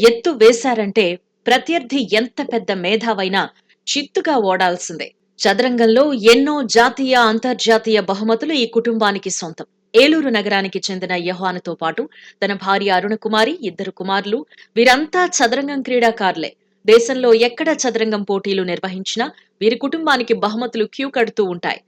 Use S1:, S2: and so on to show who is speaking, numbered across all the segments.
S1: ఎత్తు వేశారంటే ప్రత్యర్థి ఎంత పెద్ద మేధావైనా చిత్తుగా ఓడాల్సిందే. చదరంగంలో ఎన్నో జాతీయ, అంతర్జాతీయ బహుమతులు ఈ కుటుంబానికి సొంతం. ఏలూరు నగరానికి చెందిన యోహానుతో పాటు తన భార్య అరుణకుమారి, ఇద్దరు కుమారులు, వీరంతా చదరంగం క్రీడాకారులే. దేశంలో ఎక్కడ చదరంగం పోటీలు నిర్వహించినా వీరి కుటుంబానికి బహుమతులు క్యూ కడుతూ ఉంటాయి.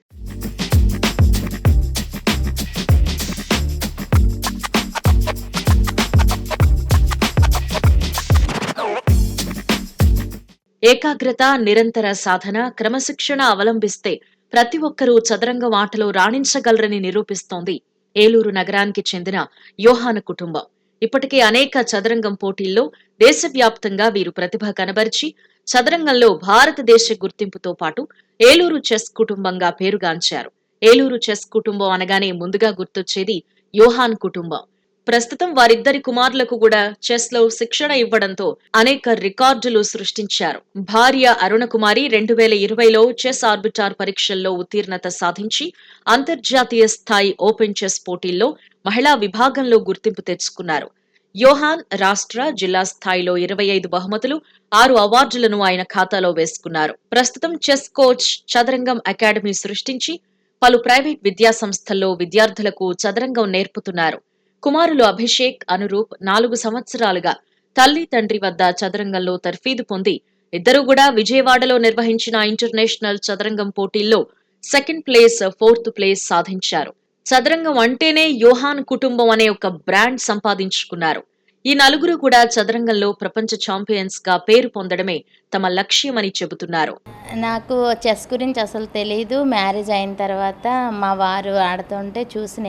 S1: ఏకాగ్రత, నిరంతర సాధన, క్రమశిక్షణ అవలంబిస్తే ప్రతి ఒక్కరూ చదరంగం ఆటలో రాణించగలరని నిరూపిస్తోంది ఏలూరు నగరానికి చెందిన యోహాను కుటుంబం. ఇప్పటికే అనేక చదరంగం పోటీల్లో దేశవ్యాప్తంగా వీరు ప్రతిభ కనబరిచి చదరంగంలో భారతదేశ గుర్తింపుతో పాటు ఏలూరు చెస్ కుటుంబంగా పేరుగాంచారు. ఏలూరు చెస్ కుటుంబం అనగానే ముందుగా గుర్తొచ్చేది యోహాన్ కుటుంబం. ప్రస్తుతం వారిద్దరి కుమారులకు కూడా చెస్ లో శిక్షణ ఇవ్వడంతో అనేక రికార్డులు సృష్టించారు. భార్య అరుణకుమారి 2020లో చెస్ ఆర్బిటార్ పరీక్షల్లో ఉత్తీర్ణత సాధించి అంతర్జాతీయ స్థాయి ఓపెన్ చెస్ పోటీల్లో మహిళా విభాగంలో గుర్తింపు తెచ్చుకున్నారు. యోహాన్ రాష్ట్ర, జిల్లా స్థాయిలో 25 బహుమతులు, 6 అవార్డులను ఆయన ఖాతాలో వేసుకున్నారు. ప్రస్తుతం చెస్ కోచ్, చదరంగం అకాడమీ సృష్టించి పలు ప్రైవేట్ విద్యాసంస్థల్లో విద్యార్థులకు చదరంగం నేర్పుతున్నారు. కుమారులు అభిషేక్, అనురూప్ 4 సంవత్సరాలుగా తల్లి, తండ్రి వద్ద చదరంగంలో తర్ఫీదు పొంది ఇద్దరూ కూడా విజయవాడలో నిర్వహించిన ఇంటర్నేషనల్ చదరంగం పోటీల్లో సెకండ్ ప్లేస్, ఫోర్త్ ప్లేస్ సాధించారు. చదరంగం అంటేనే యోహాన్ కుటుంబం అనే ఒక బ్రాండ్ సంపాదించుకున్నారు. ఈ నలుగురు కూడా చదరంగంలో ప్రపంచ ఛాంపియన్స్ గా పేరు పొందడమే తమ లక్ష్యమని చెబుతున్నారు.
S2: నాకు చెస్ గురించి అసలు తెలీదు. మ్యారేజ్ అయిన తర్వాత మా వారు ఆడుతుంటే చూసి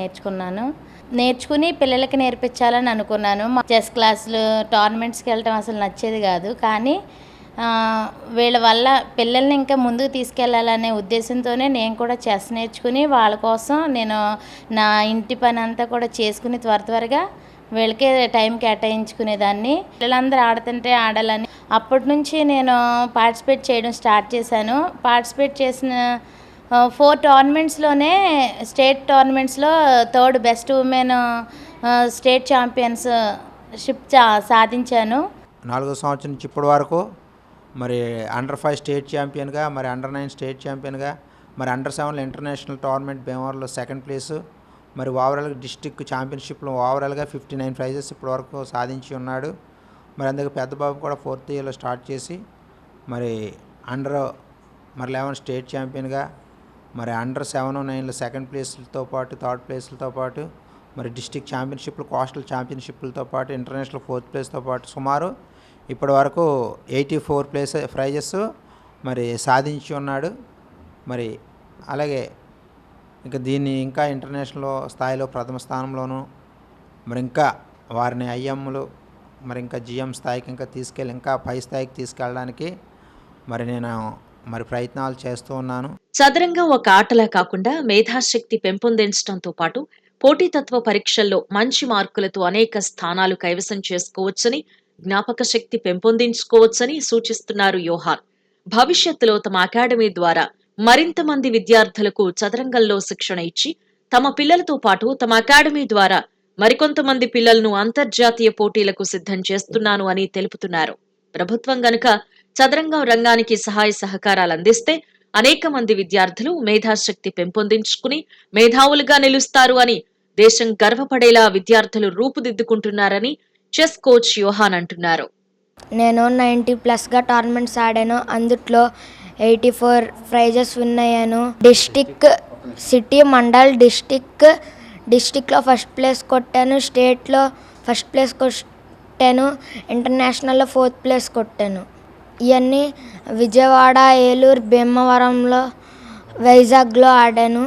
S2: నేర్చుకుని పిల్లలకి నేర్పించాలని అనుకున్నాను. చెస్ క్లాసులు, టోర్నమెంట్స్కి వెళ్ళటం అసలు నచ్చేది కాదు. కానీ వీళ్ళ వల్ల పిల్లల్ని ఇంకా ముందుకు తీసుకెళ్లాలనే ఉద్దేశంతోనే నేను కూడా చెస్ నేర్చుకుని వాళ్ళ కోసం నేను నా ఇంటి పని అంతా కూడా చేసుకుని త్వరగా వీళ్ళకే టైం కేటాయించుకునేదాన్ని. పిల్లలందరూ ఆడుతుంటే ఆడాలని అప్పటి నుంచి నేను పార్టిసిపేట్ చేయడం స్టార్ట్ చేశాను. పార్టిసిపేట్ చేసిన 4 టోర్నమెంట్స్లోనే స్టేట్ టోర్నమెంట్స్లో 3rd best women state championship సాధించాను.
S3: 4వ సంవత్సరం నుంచి ఇప్పటి వరకు మరి అండర్-5 స్టేట్ ఛాంపియన్గా, మరి అండర్-9 స్టేట్ ఛాంపియన్గా, మరి అండర్-7 ఇంటర్నేషనల్ టోర్నమెంట్ భీమవరంలో సెకండ్ ప్లేసు, మరి ఓవరాల్గా డిస్టిక్ ఛాంపియన్షిప్లో ఓవరాల్గా 59 ప్రైజెస్ ఇప్పటి వరకు సాధించి ఉన్నాడు. మరి అందుకు పెద్ద బాబు కూడా 4th ఇయర్లో స్టార్ట్ చేసి మరి మరి 11 స్టేట్ ఛాంపియన్గా, మరి అండర్-7, 9లో సెకండ్ ప్లేస్లతో పాటు 3rd ప్లేస్లతో పాటు మరి డిస్టిక్ ఛాంపియన్షిప్లు, కోస్టల్ ఛాంపియన్షిప్లతో పాటు ఇంటర్నేషనల్ 4th ప్లేస్తో పాటు సుమారు ఇప్పటి వరకు 84 ప్రైజెస్ మరి సాధించి ఉన్నాడు. మరి అలాగే ఇంకా దీన్ని ఇంకా ఇంటర్నేషనల్ స్థాయిలో ప్రథమ స్థానంలోనూ, మరి ఇంకా వారిని ఐఎంలు, మరి ఇంకా జిఎం స్థాయికి ఇంకా ఇంకా పై స్థాయికి తీసుకెళ్ళడానికి మరి నేను ప్రయత్నాలు చేస్తూ ఉన్నాను.
S1: చదరంగం ఒక ఆటలా కాకుండా మేధాశక్తి పెంపొందించడంతో పాటు పోటీతత్వ పరీక్షల్లో మంచి మార్కులతో అనేక స్థానాలు కైవసం చేసుకోవచ్చని, జ్ఞాపక శక్తి పెంపొందించుకోవచ్చని సూచిస్తున్నారు యోహాన్. భవిష్యత్తులో తమ అకాడమీ ద్వారా మరింత మంది విద్యార్థులకు చదరంగంలో శిక్షణ ఇచ్చి తమ పిల్లలతో పాటు తమ అకాడమీ ద్వారా మరికొంతమంది పిల్లలను అంతర్జాతీయ పోటీలకు సిద్ధం చేస్తున్నాను అని తెలుపుతున్నారు. ప్రభుత్వం గనుక చదరంగం రంగానికి సహాయ సహకారాలు అందిస్తే అనేక మంది విద్యార్థులు మేధాశక్తి పెంపొందించుకుని మేధావులుగా నిలుస్తారు అని దేశం గర్వపడేలా విద్యార్థులు రూపుదిద్దుకుంటున్నారని చెస్ కోచ్ యోహాన్ అంటున్నారు.
S4: నేను 90+ టోర్నమెంట్స్ ఆడాను. అందుట్లో 84 ప్రైజెస్ విన్ అయ్యాను. డిస్టిక్, సిటీ, మండల్, డిస్టిక్లో ఫస్ట్ ప్లేస్ కొట్టాను. స్టేట్లో ఫస్ట్ ప్లేస్ కొట్టాను. ఇంటర్నేషనల్లో 4th ప్లేస్ కొట్టాను. ఇవన్నీ విజయవాడ, ఏలూరు, భీమవరంలో, వైజాగ్లో ఆడాను.